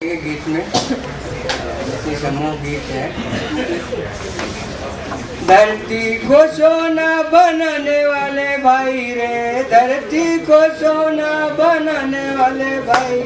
ये गीत में इसी समूह गीत है। धरती को सोना बनाने वाले भाई रे, धरती को सोना बनाने वाले भाई,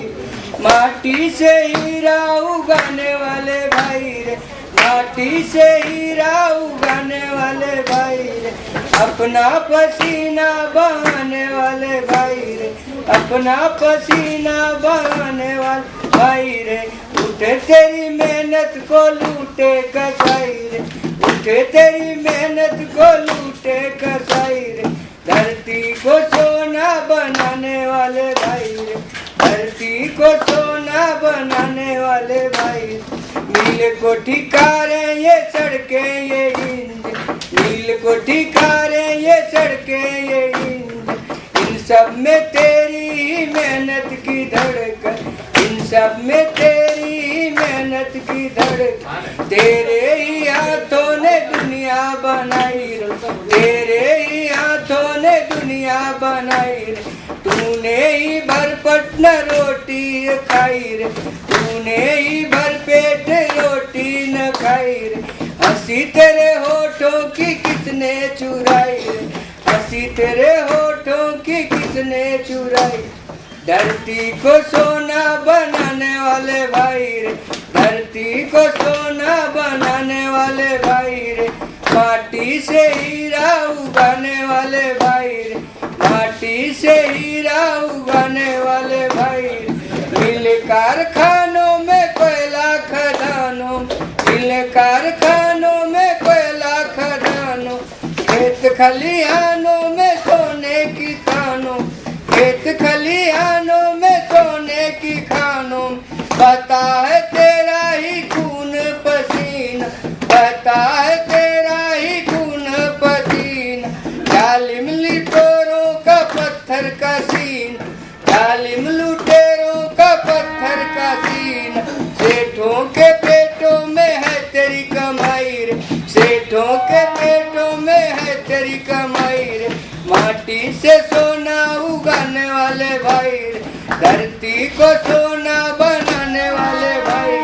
माटी से हीरा उगाने वाले भाई रे, माटी से हीरा उगाने वाले भाई रे, अपना पसीना बहाने वाले भाई रे, अपना पसीना बहाने वाले भाई रे, उठे तेरी मेहनत को लूटे कसाई रे, उठे तेरी मेहनत को लूटे कसाई रे, धरती को सोना बनाने वाले भाई रे, धरती को सोना बनाने वाले भाई, नील को ठिकारे ये सड़कें ये इंज, नील को ठिकारे ये सड़कें ये इंज, इन सब में तेरी ही मेहनत की धड़कन, इन सब में तेरी मेहनत की धड़कन, तेरे ही हाथों ने दुनिया बनाई रे, तेरे ही हाथों ने दुनिया बनाई रे, तूने ही भर पटन रोटी खाई रे, तूने ही भर पेट रोटी न खाई रे, हंसी तेरे होठों की किसने चुराई रे, हंसी तेरे होठों की किसने चुराई, धरती को सोना बनाने वाले भाई रे, धरती को सोना बनाने वाले भाई रे, माटी से हीरा उगाने वाले भाई रे, माटी से हीरा उगाने वाले भाई, मिल कारखानों में कोयला खदानों, मिल कारखानों में कोयला खदानों, खेत खलिहानों में सोने की खानों, खेत खलिहानों में सोने की खानों, बता है तेरा ही खून पसीना, बता है तेरा ही खून पसीना, जालिम लुटेरों का पत्थर का सीन, जालिम लुटेरों का पत्थर का सीन, सेठों के पेटों में है तेरी कमाई रे, सेठों के पेटों में है तेरी कमाई रे, माटी से सोना उगाने वाले भाई रे, धरती को सोना बनाने वाले भाई,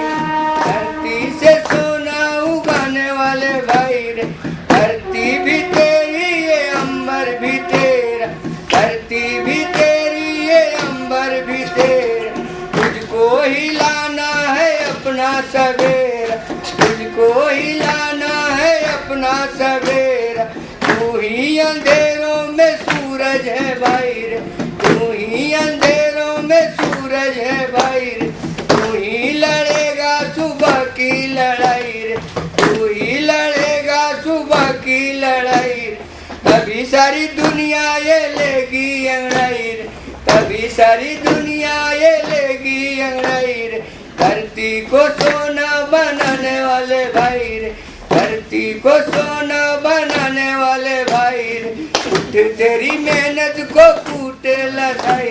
धरती से सोना उगाने वाले भाई रे, धरती भी तेरी ये अंबर भी तेरा, धरती भी तेरी ये अंबर भी तेरा, तुझको ही लाना है अपना सवेरा, तुझको ही लाना है अपना सवेरा, तू ही अंधेरों में सूरज है भाई रे, तू ही अंधेरों में सूरज है भाई रे, तू ही लड़ेगा सुबह की लड़ाई रे, तू ही लड़ेगा सुबह की लड़ाई रे, तभी सारी दुनिया ये लेगी अंगड़ाई रे, तभी सारी दुनिया ये लेगी अंगड़ाई रे, धरती को सोना बनाने वाले भाई रे, धरती को सोना बनाने वाले भाई रे, उठ तेरी मेहनत को कूटे लसाई,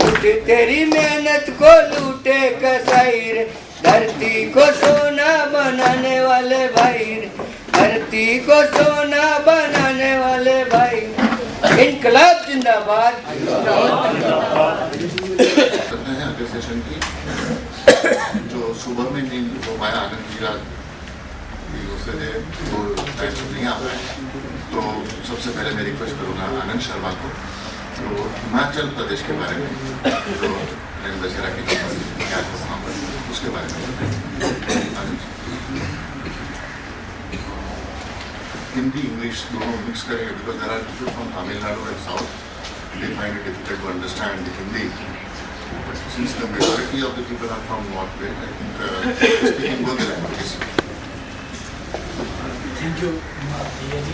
उठ तेरी मेहनत को लूटे कसाई रे, धरती को सोना बनाने वाले भाई रे, धरती को सोना बनाने वाले भाई, इनकलाब जिंदाबाद। जो सुबह में नहीं हो पाया आनंद जी रात उससे वो टाइम नहीं आ पाए, तो सबसे पहले मैं रिक्वेस्ट करूँगा आनंद शर्मा को, तो हिमाचल प्रदेश के बारे में जो दशहरा की क्या उसके बारे में हिंदी इंग्लिश दोनों मिक्स करेंगे, because there are people from Tamil Nadu and south, they find it difficult to understand Hindi, but since the majority of the people are from North Wales, I think speaking both the languages. Thank you भैया जी।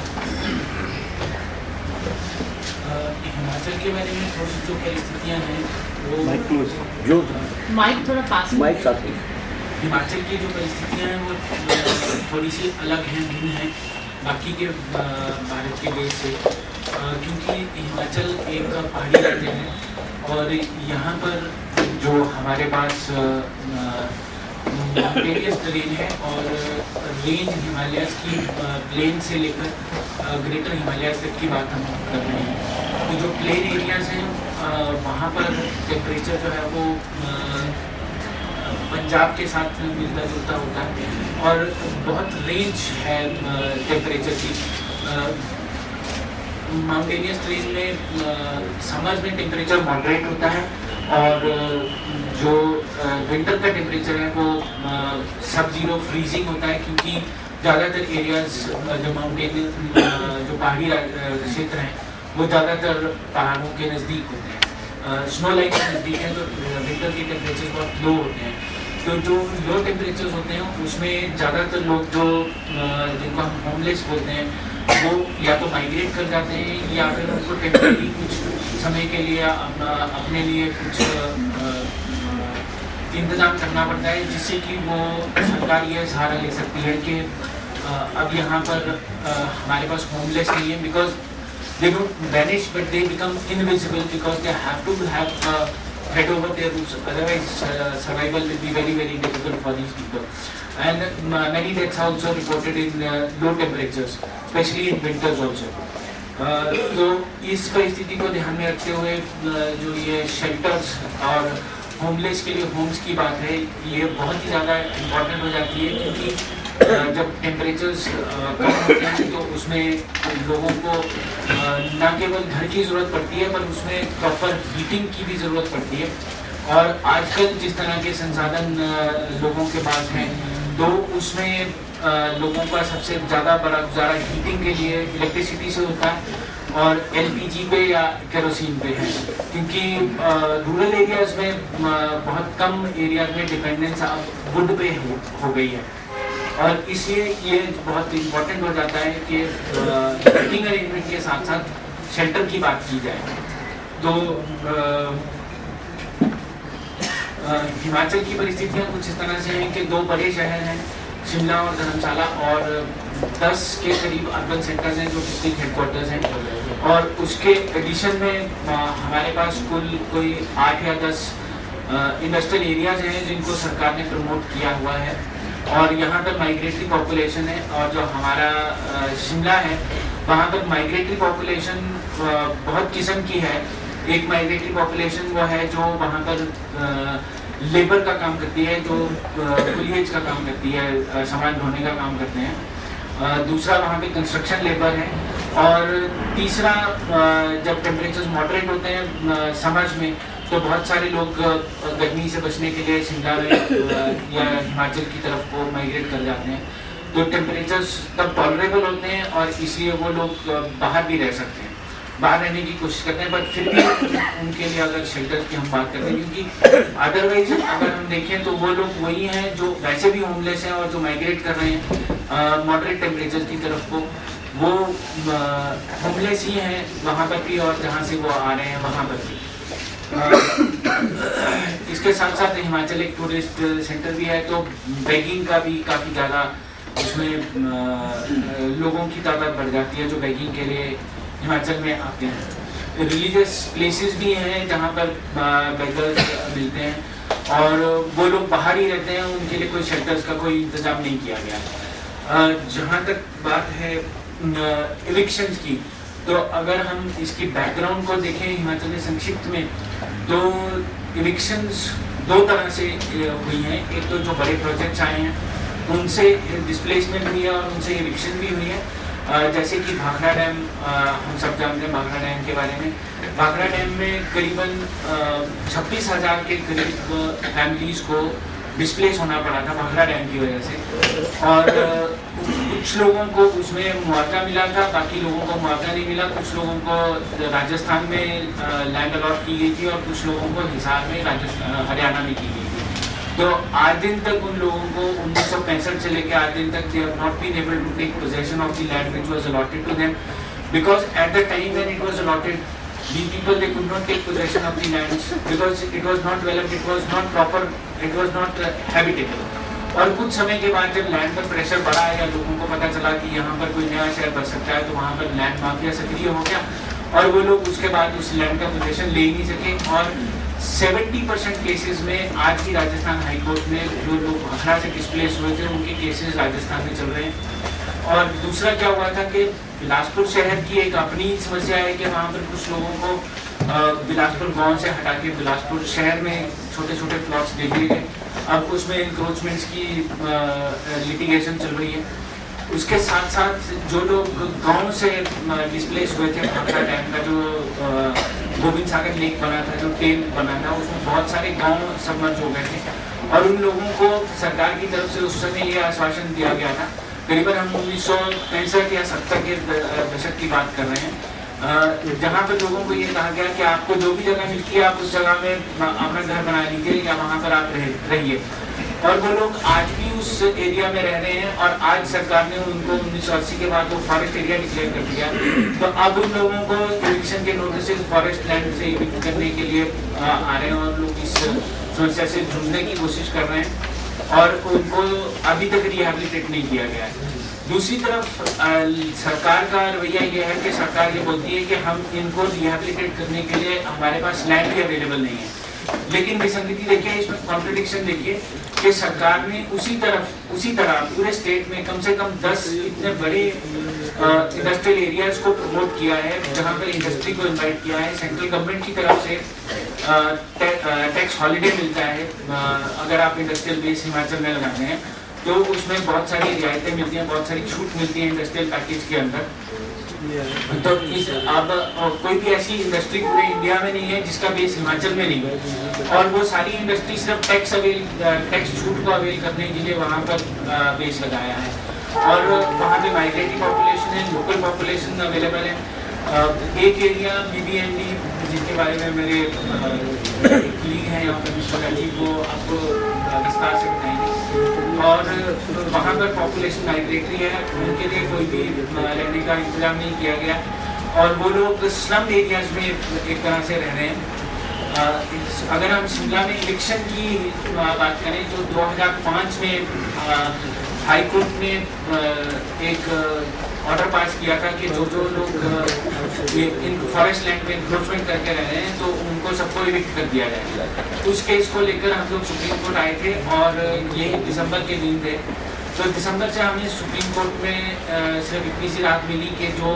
हिमाचल के बारे में थोड़ी जो परिस्थितियाँ हैं वो जो माइक थोड़ा पास में, माइक साथ में, हिमाचल की जो परिस्थितियाँ हैं वो थोड़ी सी अलग हैं, भिन्न हैं बाकी के भारत के देश से, क्योंकि हिमाचल एक पहाड़ी राज्य है और यहाँ पर जो हमारे पास माउंटेनियस टेरेन है और रेंज हिमालयस की प्लेन से लेकर ग्रेटर हिमालयस तक की बात हम कर रहे हैं, तो जो प्लेन एरियाज हैं वहाँ पर टेम्परेचर जो है वो पंजाब के साथ मिलता जुलता होता है और बहुत रेंज है टेम्परेचर की। माउंटेनियस ट्रेन में समर में टेम्परेचर मॉडरेट होता है और जो विंटर का टेम्परेचर है वो सब जीरो फ्रीजिंग होता है, क्योंकि ज़्यादातर एरियाज जो माउंटेन जो पहाड़ी क्षेत्र हैं वो ज़्यादातर पहाड़ों के नज़दीक होते हैं, स्नो लाइन के नज़दीक है, तो विंटर के टेम्परेचर बहुत लो होते हैं। तो जो लो टेम्परेचर्स होते हैं उसमें ज़्यादातर लोग जो जिनको हम होमलेस बोलते हैं वो या तो माइग्रेट कर जाते हैं या फिर उनको टेम्परेरी कुछ समय के लिए अपने लिए कुछ इंतज़ाम करना पड़ता है, जिससे कि वो सरकार ये सहारा ले सकती है कि अब यहाँ पर हमारे पास होमलेस नहीं है, because they don't vanish but they become invisible because they have to have head over their roofs, otherwise survival will be very very difficult for these people. And many deaths are also reported in low temperatures, especially in winters also. तो इस परिस्थिति को ध्यान में रखते हुए जो ये शेल्टर्स और होमलेस के लिए होम्स की बात है ये बहुत ही ज़्यादा इम्पोर्टेंट हो जाती है, क्योंकि जब टेम्परेचर्स कम होते हैं तो उसमें लोगों को न केवल घर की ज़रूरत पड़ती है पर उसमें प्रॉपर हीटिंग की भी ज़रूरत पड़ती है। और आजकल जिस तरह के संसाधन लोगों के पास हैं तो उसमें लोगों का सबसे ज़्यादा बड़ा गुजारा हीटिंग के लिए इलेक्ट्रिसिटी से होता है और एलपीजी पे या केरोसिन पे है, क्योंकि रूरल एरियाज़ में बहुत कम एरियाज में डिपेंडेंस अब वुड पे हो गई है और इसलिए ये बहुत इम्पोर्टेंट हो जाता है कि हीटिंग अरेंजमेंट के साथ साथ शेल्टर की बात की जाए। तो हिमाचल की परिस्थितियाँ कुछ इस तरह से हैं कि 2 बड़े शहर हैं, शिमला और धर्मशाला, और 10 के करीब अर्बन सेंटर्स हैं जो डिस्ट्रिक्ट हेडक्वार्टर्स हैं, और उसके एडिशन में हमारे पास कुल कोई 8 या 10 इंडस्ट्रियल एरियाज हैं जिनको सरकार ने प्रमोट किया हुआ है। और यहाँ पर माइग्रेटरी पॉपुलेशन है, और जो हमारा शिमला है वहाँ पर माइग्रेटरी पॉपुलेशन बहुत किस्म की है। एक माइग्रेटरी पॉपुलेशन वो है जो वहाँ पर लेबर का काम करती है, जो कुलियज का काम करती है, सामान ढोने का काम करते हैं। दूसरा वहाँ पे कंस्ट्रक्शन लेबर है, और तीसरा जब टेम्परेचर्स मॉडरेट होते हैं समर्स में तो बहुत सारे लोग गर्मी से बचने के लिए शिमला में या हिमाचल की तरफ को माइग्रेट कर जाते हैं। तो टेम्परेचर्स तब टॉलरेबल होते हैं और इसलिए वो लोग बाहर भी रह सकते हैं, बाहर रहने की कोशिश करते हैं, पर फिर भी उनके लिए अगर शेल्टर की हम बात करते हैं, क्योंकि अदरवाइज अगर हम देखें तो वो लोग वही हैं जो वैसे भी होमलेस हैं और जो माइग्रेट कर रहे हैं मॉडरेट टेम्परेचर की तरफ को, वो होमलेस ही हैं वहाँ पर भी और जहाँ से वो आ रहे हैं वहाँ पर भी। इसके साथ साथ हिमाचल एक टूरिस्ट सेंटर भी है, तो बैगिंग का भी काफ़ी ज़्यादा उसमें लोगों की तादाद बढ़ जाती है जो बैगिंग के लिए हिमाचल में आते हैं। रिलीजियस प्लेसेस भी हैं जहाँ पर बेगर्स मिलते हैं और वो लोग बाहर ही रहते हैं, उनके लिए कोई शेल्टर्स का कोई इंतज़ाम नहीं किया गया। जहाँ तक बात है इविक्शंस की, तो अगर हम इसकी बैकग्राउंड को देखें हिमाचल में संक्षिप्त में, तो इविक्शंस 2 तरह से हुई हैं। एक तो जो बड़े प्रोजेक्ट्स आए हैं उनसे डिस्प्लेसमेंट हुई है और उनसे इविक्शन भी हुई है, जैसे कि भाखड़ा डैम, हम सब जानते हैं भाखड़ा डैम के बारे में। भाखड़ा डैम में करीबन 26,000 के करीब फैमिलीज़ को डिस्प्लेस होना पड़ा था भाखड़ा डैम की वजह से, और कुछ लोगों को उसमें मुआवजा मिला था, बाकी लोगों को मुआवजा नहीं मिला। कुछ लोगों को राजस्थान में लैंड अलॉट की गई थी और कुछ लोगों को हिसार में हरियाणा में की गई थी। तो आज दिन तक उन लोगों को 1965 से लेकर आज दिन तक they have not been able to take possession of the land which was allotted to them, because at the time when it was allotted the people they could not take possession of the lands because it was not developed, it was not proper, it was not habitable. और कुछ समय के बाद जब land पर pressure बढ़ा या लोगों को पता चला कि यहाँ पर कोई नया शहर बन सकता है, तो वहाँ पर लैंड माफिया सक्रिय हो गया और वो लोग उसके बाद उस लैंड का पोजेशन ले ही नहीं सके। और 70% केसेस में आज की राजस्थान हाई कोर्ट में जो लोग भाखड़ा से डिस्प्लेस हुए थे उनके केसेस राजस्थान में चल रहे हैं। और दूसरा क्या हुआ था कि बिलासपुर शहर की एक अपनी समस्या है कि वहाँ पर कुछ लोगों को बिलासपुर गांव से हटा के बिलासपुर शहर में छोटे छोटे प्लॉट्स दे दिए गए। अब उसमें इंक्रोचमेंट्स की लिटिगेशन चल रही है। उसके साथ साथ जो लोग गांव से डिस्प्लेस हुए थे, भाखड़ा डैम का जो गोविंद सागर लेक बना था, जो टेल बना था, उसमें बहुत सारे गांव सबमर्ज हो गए थे और उन लोगों को सरकार की तरफ से उस समय ये आश्वासन दिया गया था, करीबन हम 1965 या 70 के दशक की बात कर रहे हैं, जहाँ पर लोगों को ये कहा गया कि आपको जो भी जगह मिलती है आप उस जगह में अपना घर बना लीजिए या वहाँ पर आप रहिए। और वो लोग आज भी उस एरिया में रह रहे हैं और आज सरकार ने उनको 1980 के बाद वो फॉरेस्ट एरिया डिक्लेयर कर दिया। तो अब उन लोगों को इविक्शन के नोटिस फॉरेस्ट लैंड से इविक्ट करने के लिए आ रहे हैं और लोग इस समस्या से जूझने की कोशिश कर रहे हैं और उनको अभी तक रिहेबिलिटेट नहीं किया गया है। दूसरी तरफ सरकार का रवैया ये है कि सरकार ये बोलती है कि हम इनको रिहेबिलिटेट करने के लिए हमारे पास लैंड भी अवेलेबल नहीं है। लेकिन विसंगति देखिए, इसमें कॉन्ट्रडिक्शन देखिए कि सरकार ने उसी तरह पूरे स्टेट में कम से कम 10 इतने बड़े इंडस्ट्रियल एरियाज को प्रमोट किया है, जहां पर इंडस्ट्री को इनवाइट किया है। सेंट्रल गवर्नमेंट की तरफ से टैक्स हॉलिडे मिलता है, अगर आप इंडस्ट्रियल बेस हिमाचल में लगाते हैं तो उसमें बहुत सारी रियायतें मिलती हैं, बहुत सारी छूट मिलती है इंडस्ट्रियल पैकेज के अंदर। तो इस अब कोई भी ऐसी इंडस्ट्री पूरे इंडिया में नहीं है जिसका बेस हिमाचल में नहीं है और वो सारी इंडस्ट्री सिर्फ टैक्स छूट को अवेल करने के लिए वहाँ पर बेस लगाया है और वहाँ पे माइग्रेटिंग पॉपुलेशन है, लोकल पॉपुलेशन अवेलेबल है। एक एरिया BBND जिसके बारे में मेरे कलीग हैं यहाँ पर मिस्टर राजीव, वो आपको विस्तार से बताएंगे और वहाँ पर पॉपुलेशन माइग्रेटरी है, उनके लिए कोई भी रहने का इंतजाम नहीं किया गया और वो लोग स्लम एरियाज में एक तरह से रह रहे हैं। अगर हम शिमला में इलेक्शन की बात करें तो 2005 में हाई कोर्ट ने एक ऑर्डर पास किया था कि जो लोग इन फॉरेस्ट लैंड में इंक्रोचमेंट करके रह रहे हैं तो उनको सबको इविक्ट कर दिया जाएगा। उस केस को लेकर हम लोग सुप्रीम कोर्ट आए थे और ये दिसंबर के दिन थे। तो दिसंबर से हमें सुप्रीम कोर्ट में सिर्फ इतनी सी राहत मिली कि जो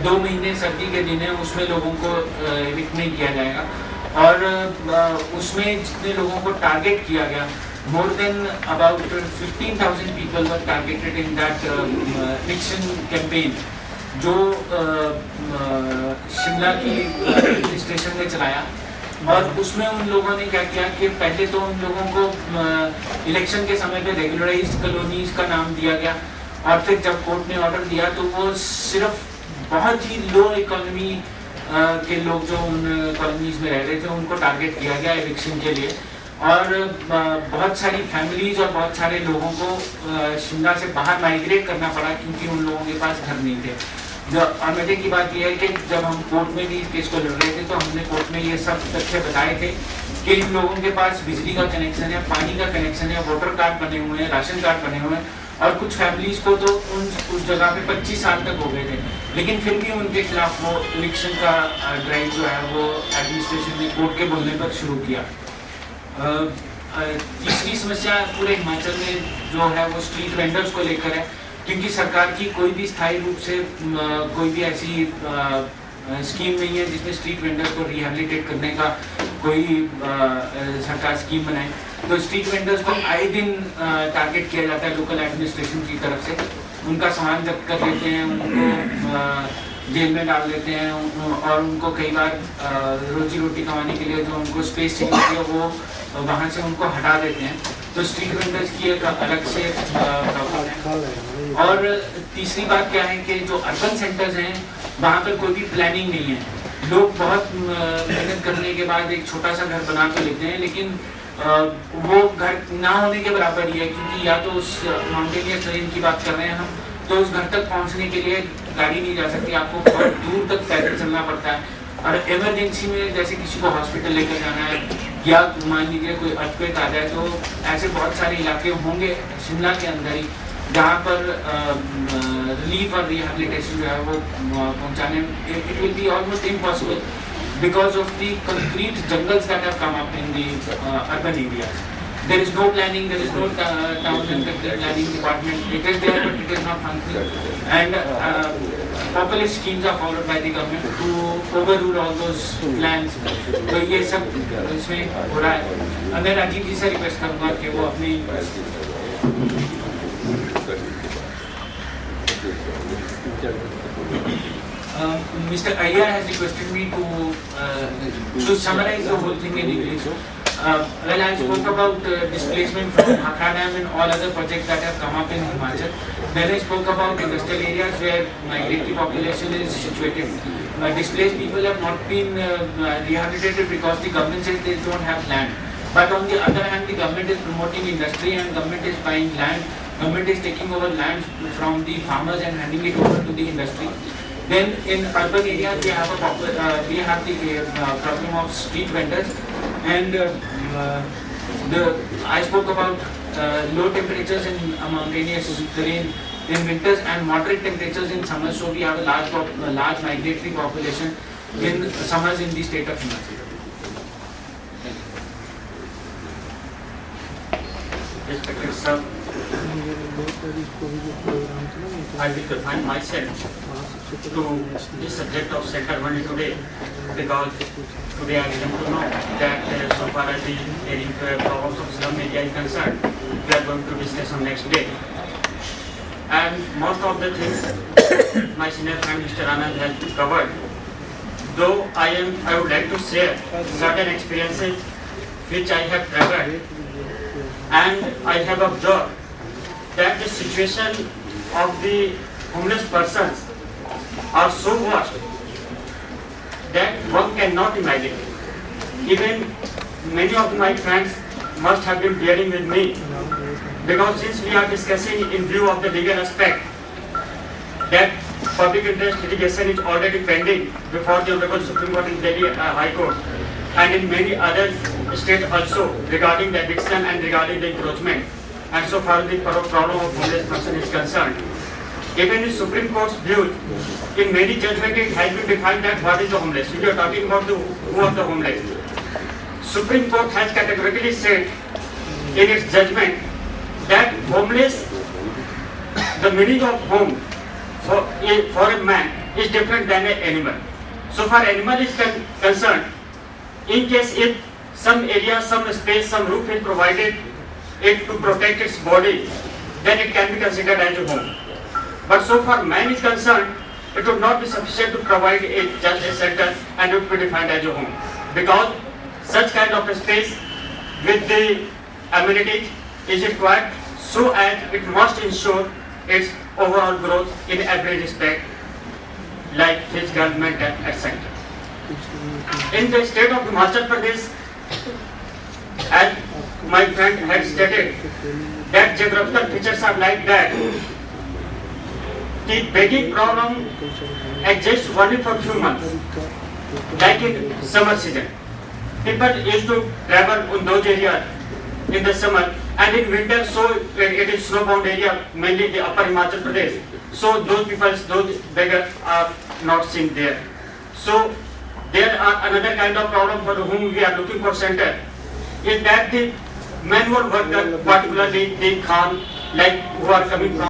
2 महीने सर्दी के दिन है उसमें लोगों को इविक्ट नहीं किया जाएगा और उसमें जितने लोगों को टारगेट किया गया, more than about 15,000 people were targeted in that eviction campaign जो शिमला की स्टेशन ने चलाया। और उसमें उन लोगों ने क्या किया कि पहले तो उन लोगों को इलेक्शन के समय पे रेगुलराइज्ड कॉलोनीज का नाम दिया गया और फिर जब कोर्ट ने ऑर्डर दिया तो वो सिर्फ बहुत ही लो इकोनॉमी के लोग जो उन कॉलोनीज में रह रहे थे उनको टारगेट किया गया इविक्शन के लिए और बहुत सारी फैमिलीज और बहुत सारे लोगों को शिमला से बाहर माइग्रेट करना पड़ा क्योंकि उन लोगों के पास घर नहीं थे। जो मजे की बात यह है कि जब हम कोर्ट में भी इस केस को लड़ रहे थे तो हमने कोर्ट में ये सब तथ्य बताए थे कि इन लोगों के पास बिजली का कनेक्शन है, पानी का कनेक्शन है, वोटर कार्ड बने हुए हैं, राशन कार्ड बने हुए हैं और कुछ फैमिलीज को तो उस जगह पे 25 साल तक हो गए थे, लेकिन फिर भी उनके खिलाफ वो इलेक्शन का ड्राइव जो है वो एडमिनिस्ट्रेशन ने कोर्ट के बोलने पर शुरू किया। तीसरी समस्या पूरे हिमाचल में जो है वो स्ट्रीट वेंडर्स को लेकर है, क्योंकि सरकार की कोई भी स्थायी रूप से कोई भी ऐसी स्कीम नहीं है जिसमें स्ट्रीट वेंडर्स को रिहेबिलिटेट करने का कोई सरकार स्कीम बनाए। तो स्ट्रीट वेंडर्स को आए दिन टारगेट किया जाता है लोकल एडमिनिस्ट्रेशन की तरफ से, उनका सामान जब्त कर लेते हैं, उनको जेल में डाल देते हैं और उनको कई बार रोजी रोटी कमाने के लिए जो उनको स्पेस चाहिए वो वहाँ से उनको हटा देते हैं। तो स्ट्रीट वेंडर्स की एक अलग से प्रॉब्लम है। और तीसरी बात क्या है कि जो अर्बन सेंटर्स हैं वहाँ पर कोई भी प्लानिंग नहीं है। लोग बहुत मेहनत करने के बाद एक छोटा सा घर बना तो लेते हैं, लेकिन वो घर ना होने के बराबर ही है, क्योंकि या तो उस माउंटेनियस ट्रेन की बात कर रहे हैं हम, तो उस घर तक पहुंचने के लिए गाड़ी नहीं जा सकती, आपको बहुत दूर तक पैदल चलना पड़ता है। और इमरजेंसी में जैसे किसी को हॉस्पिटल लेकर जाना है या मान लीजिए कोई अर्थक्वेक आ जाए, तो ऐसे बहुत सारे इलाके होंगे शिमला के अंदर ही जहाँ पर रिलीफ और रिहेबिलिटेशन जो है वो पहुँचाने में it will be almost impossible because of the concrete jungles that have come up in the urban areas. There is no planning, there is no town and country planning department. It is there, but it is not functioning. And populist schemes are followed by the government to overrule all those plans. तो ये सब इसमें हो रहा है. मैं राजीव जी से request करूँगा कि वो अपनी Mr. Iyer has requested me to summarize the whole thing in English. Well, I spoke about displacement from Bhakra Dam and all other projects that have come up in Himachal. Then I spoke about industrial areas where migratory population is situated. Displaced people have not been rehabilitated because the government says they don't have land. But on the other hand, the government is promoting industry and government is buying land. Government is taking over land from the farmers and handing it over to the industry. Then in urban areas we have the problem of street vendors, and I spoke about low temperatures in mountainous terrain in winters and moderate temperatures in summer. So we have a large migratory population in summers in the state of Himachal. Respected sir, I will confine myself to the subject of Sector 1 today, because today I came to know that so far as the problems of slum area is concerned, we are going to discuss on next day. And most of the things my senior friend Mr. Anand has covered. Though I would like to share certain experiences which I have traveled, and I have observed that the situation of the homeless persons are so vast that one cannot imagine. Even many of my friends must have been bearing with me, because since we are discussing in view of the legal aspect, that public interest litigation is already pending before the Honorable Supreme Court in Delhi High Court and in many other states also regarding the eviction and regarding the encroachment. And so far the problem of homeless person is concerned. Even in Supreme Court's view, in many judgments it has been defined that what is the homeless. We are talking about who are the homeless. Supreme Court has categorically said in its judgment that homeless, the meaning of home for a man is different than an animal. So far animal is concerned, in case if some area, some space, some roof is provided it to protect its body, then it can be considered as a home. But so far man is concerned, it would not be sufficient to provide just a shelter and it would be defined as a home. Because such kind of a space with the amenities is required so as it must ensure its overall growth in every respect, like physical, mental, etc. In the state of Himachal Pradesh, as my friend had stated, that geographical features are like that. The begging problem exists only for few months, like in summer season. People used to travel in those areas in the summer, and in winter, so it is snowbound area, mainly the upper Himachal Pradesh. So those beggars are not seen there. So there are another kind of problem for whom we are looking for shelter is that the manual worker, particularly the Khan, like who are coming from